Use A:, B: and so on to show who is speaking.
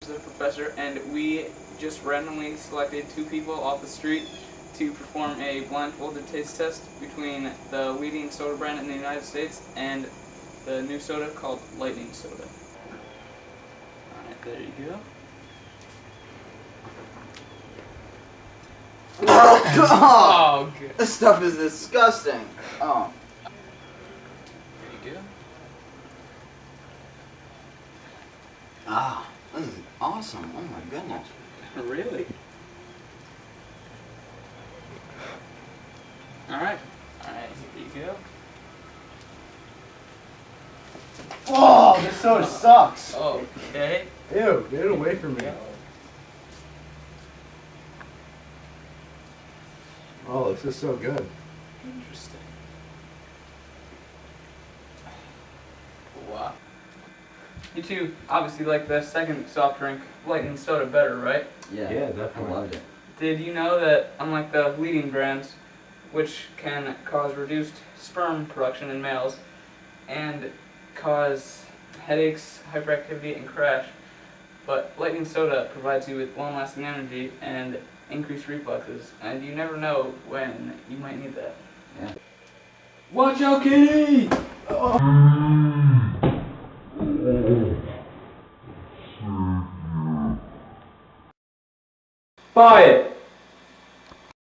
A: The professor, and we just randomly selected 2 people off the street to perform a blindfolded taste test between the leading soda brand in the United States and the new soda called Lightning Soda. Alright, there you go.
B: Oh,
A: good.
B: This stuff is disgusting. Oh.
A: There you go.
B: Ah, this is awesome. Oh my goodness.
A: Really? Alright. Alright, here you go.
C: Oh, this soda sucks.
A: Okay.
C: Ew, get it away from me. Oh, this is so good.
A: Interesting. Wow. You two obviously like the second soft drink, Lightning Soda, better, right?
B: Yeah,
C: definitely.
B: I loved it.
A: Did you know that unlike the leading brands, which can cause reduced sperm production in males and cause headaches, hyperactivity, and crash, but Lightning Soda provides you with long-lasting energy and increased reflexes, and you never know when you might need that.
B: Yeah.
C: Watch out, kitty!
A: Buy it!